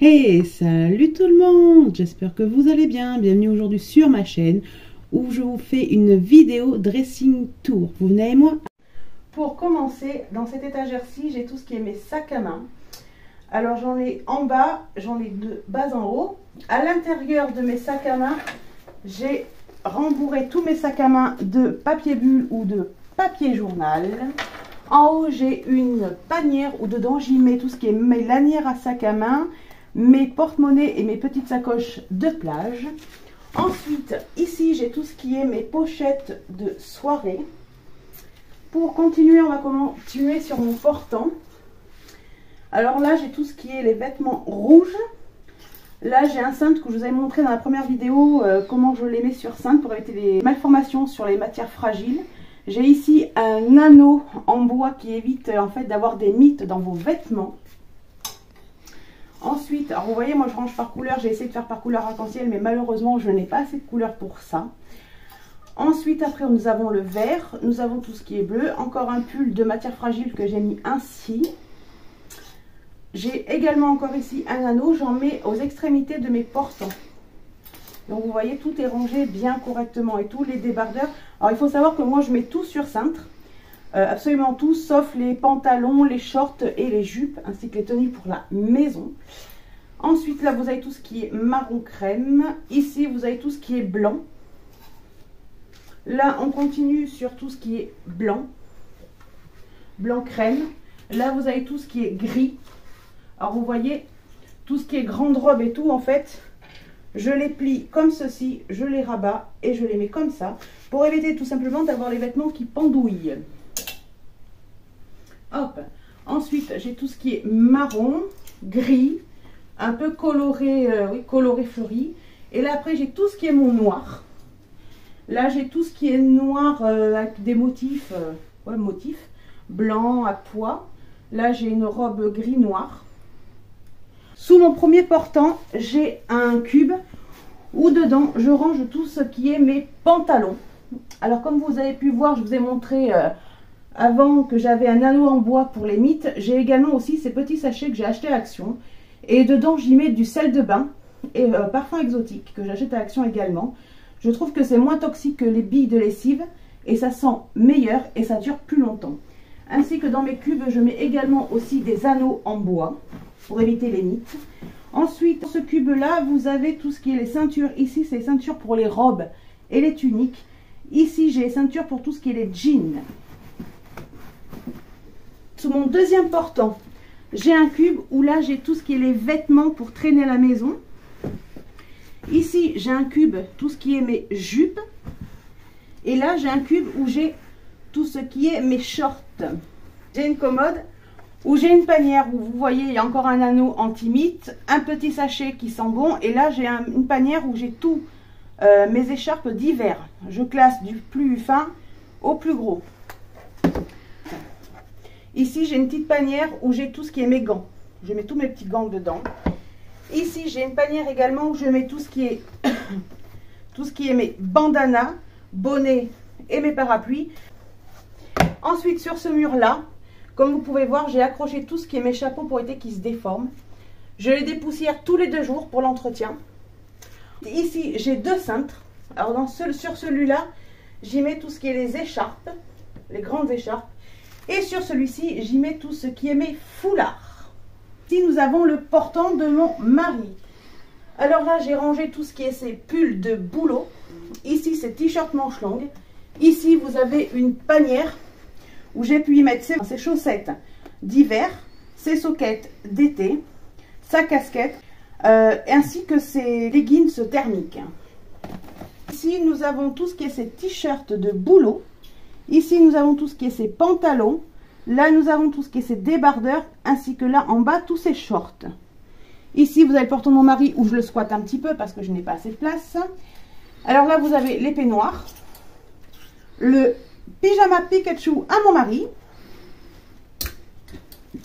Hey, salut tout le monde! J'espère que vous allez bien. Bienvenue aujourd'hui sur ma chaîne où je vous fais une vidéo dressing tour. Vous venez avec moi? Pour commencer, dans cette étagère-ci, j'ai tout ce qui est mes sacs à main. Alors j'en ai en bas, j'en ai de bas en haut. À l'intérieur de mes sacs à main, j'ai rembourré tous mes sacs à main de papier bulle ou de papier journal. En haut, j'ai une panière où dedans j'y mets tout ce qui est mes lanières à sac à main, mes porte-monnaies et mes petites sacoches de plage. Ensuite, ici, j'ai tout ce qui est mes pochettes de soirée. Pour continuer, on va continuer sur mon portant. Alors là, j'ai tout ce qui est les vêtements rouges. Là, j'ai un cintre que je vous avais montré dans la première vidéo, comment je les mets sur cintre pour éviter les malformations sur les matières fragiles. J'ai ici un anneau en bois qui évite en fait d'avoir des mites dans vos vêtements. Ensuite, alors vous voyez, moi je range par couleur, j'ai essayé de faire par couleur arc-en-ciel, mais malheureusement je n'ai pas assez de couleurs pour ça. Ensuite, après nous avons le vert, nous avons tout ce qui est bleu, encore un pull de matière fragile que j'ai mis ainsi. J'ai également encore ici un anneau, j'en mets aux extrémités de mes portants. Donc vous voyez, tout est rangé bien correctement et tous les débardeurs. Alors il faut savoir que moi je mets tout sur cintre. Absolument tout, sauf les pantalons, les shorts et les jupes, ainsi que les tenues pour la maison. Ensuite, là, vous avez tout ce qui est marron crème. Ici, vous avez tout ce qui est blanc. Là, on continue sur tout ce qui est blanc. Blanc crème. Là, vous avez tout ce qui est gris. Alors, vous voyez, tout ce qui est grande robe et tout, en fait, je les plie comme ceci, je les rabats et je les mets comme ça, pour éviter tout simplement d'avoir les vêtements qui pendouillent. Hop. Ensuite, j'ai tout ce qui est marron, gris, un peu coloré, oui, coloré fleuri. Et là, après, j'ai tout ce qui est mon noir. Là, j'ai tout ce qui est noir avec des motifs, ouais, motifs, blanc à pois. Là, j'ai une robe gris-noir. Sous mon premier portant, j'ai un cube où dedans, je range tout ce qui est mes pantalons. Alors, comme vous avez pu voir, je vous ai montré... avant que j'avais un anneau en bois pour les mites, j'ai également aussi ces petits sachets que j'ai achetés à Action. Et dedans, j'y mets du sel de bain et parfum exotique que j'achète à Action également. Je trouve que c'est moins toxique que les billes de lessive et ça sent meilleur et ça dure plus longtemps. Ainsi que dans mes cubes, je mets également aussi des anneaux en bois pour éviter les mites. Ensuite, dans ce cube-là, vous avez tout ce qui est les ceintures. Ici, c'est les ceintures pour les robes et les tuniques. Ici, j'ai les ceintures pour tout ce qui est les jeans. Sous mon deuxième portant, j'ai un cube où là j'ai tout ce qui est les vêtements pour traîner à la maison. Ici j'ai un cube, tout ce qui est mes jupes. Et là j'ai un cube où j'ai tout ce qui est mes shorts. J'ai une commode où j'ai une panière où vous voyez il y a encore un anneau anti-mite, un petit sachet qui sent bon. Et là j'ai une panière où j'ai tout mes écharpes d'hiver. Je classe du plus fin au plus gros. Ici, j'ai une petite panière où j'ai tout ce qui est mes gants. Je mets tous mes petits gants dedans. Ici, j'ai une panière également où je mets tout ce qui est, mes bandanas, bonnets et mes parapluies. Ensuite, sur ce mur-là, comme vous pouvez voir, j'ai accroché tout ce qui est mes chapeaux pour éviter qu'ils se déforment. Je les dépoussière tous les 2 jours pour l'entretien. Ici, j'ai 2 cintres. Alors, sur celui-là, j'y mets tout ce qui est les écharpes, les grandes écharpes. Et sur celui-ci, j'y mets tout ce qui est mes foulards. Ici, nous avons le portant de mon mari. Alors là, j'ai rangé tout ce qui est ces pulls de boulot. Ici, ces t-shirts manches longues. Ici, vous avez une panière où j'ai pu y mettre ses chaussettes d'hiver, ses soquettes d'été, sa casquette, ainsi que ses leggings thermiques. Ici, nous avons tout ce qui est ces t-shirts de boulot. Ici, nous avons tout ce qui est ces pantalons. Là, nous avons tout ce qui est ces débardeurs, ainsi que là, en bas, tous ces shorts. Ici, vous avez le portant de mon mari, où je le squatte un petit peu, parce que je n'ai pas assez de place. Alors là, vous avez l'épée noire. Le pyjama Pikachu à mon mari.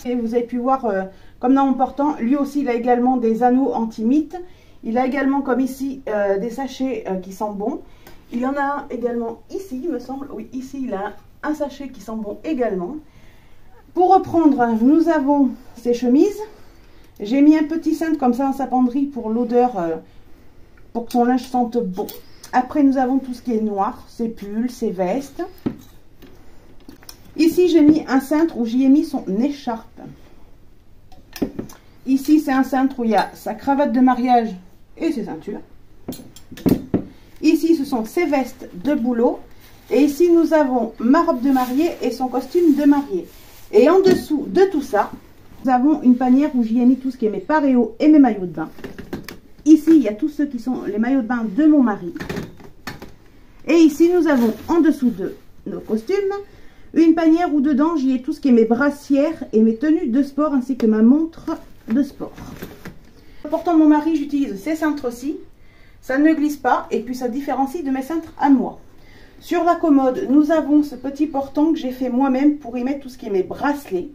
Et vous avez pu voir, comme dans mon portant, lui aussi, il a également des anneaux anti-mites. Il a également, comme ici, des sachets qui sentent bon. Il y en a un également ici, il me semble. Oui, ici, il a un sachet qui sent bon également. Pour reprendre, nous avons ces chemises. J'ai mis un petit cintre comme ça en sapenderie pour l'odeur, pour que ton linge sente bon. Après, nous avons tout ce qui est noir, ses pulls, ses vestes. Ici, j'ai mis un cintre où j'y ai mis son écharpe. Ici, c'est un cintre où il y a sa cravate de mariage et ses ceintures. Ici, ce sont ses vestes de boulot. Et ici, nous avons ma robe de mariée et son costume de mariée. Et en dessous de tout ça, nous avons une panière où j'y ai mis tout ce qui est mes paréos et mes maillots de bain. Ici, il y a tous ceux qui sont les maillots de bain de mon mari. Et ici, nous avons en dessous de nos costumes, une panière où dedans, j'y ai tout ce qui est mes brassières et mes tenues de sport, ainsi que ma montre de sport. Portant mon mari, j'utilise ces cintres-ci. Ça ne glisse pas et puis ça différencie de mes cintres à moi. Sur la commode, nous avons ce petit portant que j'ai fait moi-même pour y mettre tout ce qui est mes bracelets.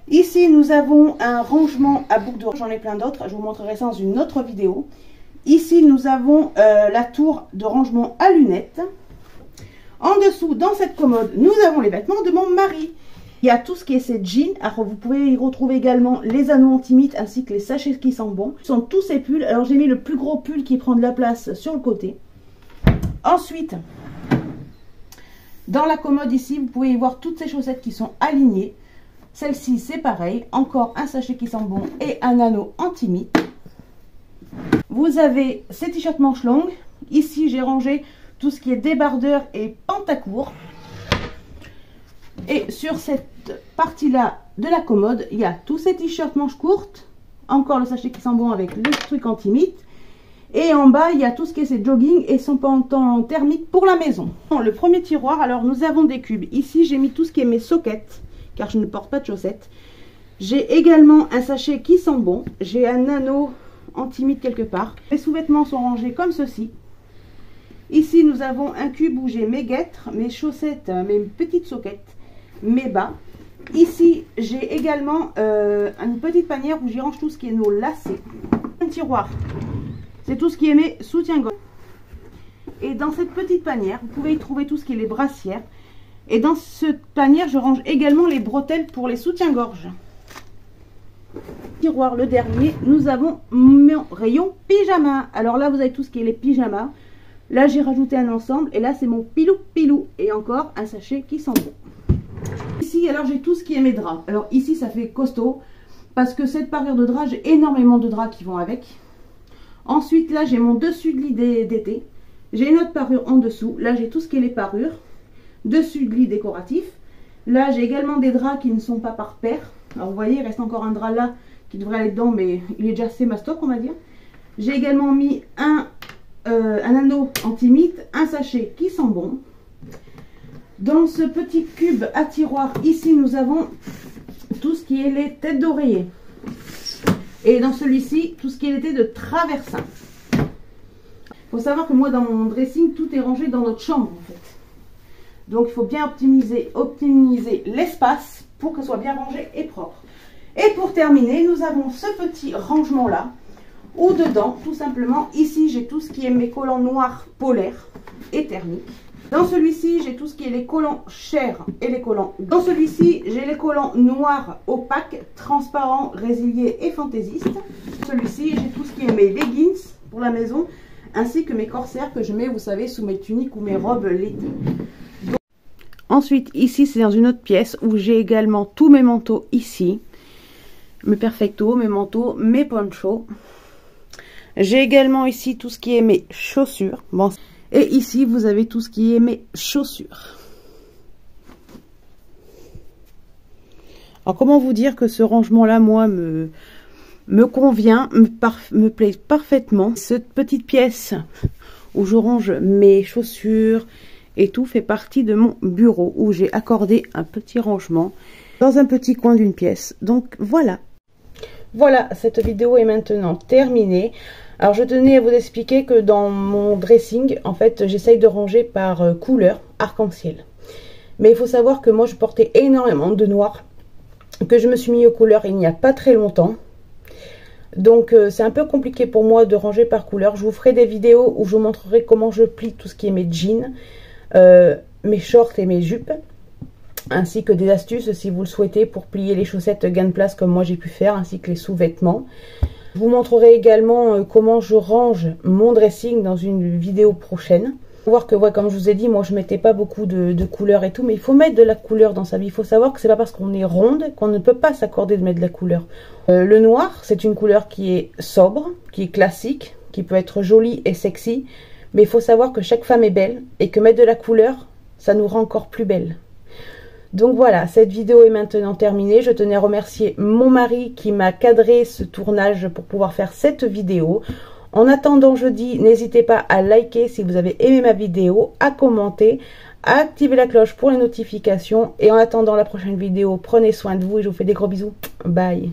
Ici, nous avons un rangement à boucle d'oreille. J'en ai plein d'autres. Je vous montrerai ça dans une autre vidéo. Ici, nous avons la tour de rangement à lunettes. En dessous, dans cette commode, nous avons les vêtements de mon mari. Il y a tout ce qui est ces jeans. Alors, vous pouvez y retrouver également les anneaux anti-mythes ainsi que les sachets qui sentent bon. Ce sont tous ces pulls. Alors, j'ai mis le plus gros pull qui prend de la place sur le côté. Ensuite, dans la commode ici, vous pouvez y voir toutes ces chaussettes qui sont alignées. Celle-ci, c'est pareil. Encore un sachet qui sent bon et un anneau anti-mythe. Vous avez ces t-shirts manches longues. Ici, j'ai rangé tout ce qui est débardeur et pantacourt. Et sur cette partie-là de la commode, il y a tous ces t-shirts manches courtes. Encore le sachet qui sent bon avec le truc anti-mythe. Et en bas, il y a tout ce qui est ces jogging et son pantalon thermique pour la maison. Le premier tiroir, alors nous avons des cubes. Ici, j'ai mis tout ce qui est mes sockets, car je ne porte pas de chaussettes. J'ai également un sachet qui sent bon. J'ai un anneau anti-mythe quelque part. Les sous-vêtements sont rangés comme ceci. Ici, nous avons un cube où j'ai mes guêtres, mes chaussettes, mes petites soquettes, mes bas. Ici, j'ai également une petite panière où j'y range tout ce qui est nos lacets. Un tiroir, c'est tout ce qui est mes soutiens-gorge. Et dans cette petite panière, vous pouvez y trouver tout ce qui est les brassières. Et dans cette panière, je range également les bretelles pour les soutiens-gorge. Tiroir, le dernier, nous avons mon rayon pyjama. Alors là, vous avez tout ce qui est les pyjamas. Là, j'ai rajouté un ensemble. Et là, c'est mon pilou-pilou. Et encore un sachet qui sent bon. Ici, alors, j'ai tout ce qui est mes draps. Alors ici, ça fait costaud. Parce que cette parure de drap, j'ai énormément de draps qui vont avec. Ensuite, là, j'ai mon dessus de lit d'été. J'ai une autre parure en dessous. Là, j'ai tout ce qui est les parures. Dessus de lit décoratif. Là, j'ai également des draps qui ne sont pas par paire. Alors, vous voyez, il reste encore un drap là qui devrait aller dedans, mais il est déjà assez mastoc, on va dire. J'ai également mis un anneau anti-mythe, un sachet qui sent bon. Dans ce petit cube à tiroir, ici, nous avons tout ce qui est les têtes d'oreiller. Et dans celui-ci, tout ce qui est les têtes de traversin. Il faut savoir que moi, dans mon dressing, tout est rangé dans notre chambre, en fait. Donc, il faut bien optimiser l'espace pour que ce soit bien rangé et propre. Et pour terminer, nous avons ce petit rangement-là, où dedans, tout simplement, ici, j'ai tout ce qui est mes collants noirs polaires et thermiques. Dans celui-ci, j'ai tout ce qui est les collants chers et les collants. Dans celui-ci, j'ai les collants noirs opaques, transparents, résiliés et fantaisistes. Celui-ci, j'ai tout ce qui est mes leggings pour la maison, ainsi que mes corsaires que je mets, vous savez, sous mes tuniques ou mes robes l'été. Ensuite, ici, c'est dans une autre pièce où j'ai également tous mes manteaux ici. Mes perfectos, mes manteaux, mes ponchos. J'ai également ici tout ce qui est mes chaussures. Bon. Et ici, vous avez tout ce qui est mes chaussures. Alors, comment vous dire que ce rangement-là, moi, me convient, me plaît parfaitement. Cette petite pièce où je range mes chaussures et tout fait partie de mon bureau où j'ai accordé un petit rangement dans un petit coin d'une pièce. Donc, voilà. Voilà, cette vidéo est maintenant terminée. Alors, je tenais à vous expliquer que dans mon dressing, en fait, j'essaye de ranger par couleur arc-en-ciel. Mais il faut savoir que moi, je portais énormément de noir, que je me suis mis aux couleurs il n'y a pas très longtemps. Donc, c'est un peu compliqué pour moi de ranger par couleur. Je vous ferai des vidéos où je vous montrerai comment je plie tout ce qui est mes jeans, mes shorts et mes jupes. ainsi que des astuces si vous le souhaitez pour plier les chaussettes gain de place comme moi j'ai pu faire, ainsi que les sous-vêtements. Je vous montrerai également comment je range mon dressing dans une vidéo prochaine. Faut voir que, ouais, comme je vous ai dit, moi je mettais pas beaucoup de couleurs et tout, mais il faut mettre de la couleur dans sa vie. Il faut savoir que c'est pas parce qu'on est ronde qu'on ne peut pas s'accorder de mettre de la couleur. Le noir, c'est une couleur qui est sobre, qui est classique, qui peut être jolie et sexy, mais il faut savoir que chaque femme est belle et que mettre de la couleur, ça nous rend encore plus belle. Donc voilà, cette vidéo est maintenant terminée. Je tenais à remercier mon mari qui m'a cadré ce tournage pour pouvoir faire cette vidéo. En attendant jeudi, n'hésitez pas à liker si vous avez aimé ma vidéo, à commenter, à activer la cloche pour les notifications. Et en attendant la prochaine vidéo, prenez soin de vous et je vous fais des gros bisous. Bye!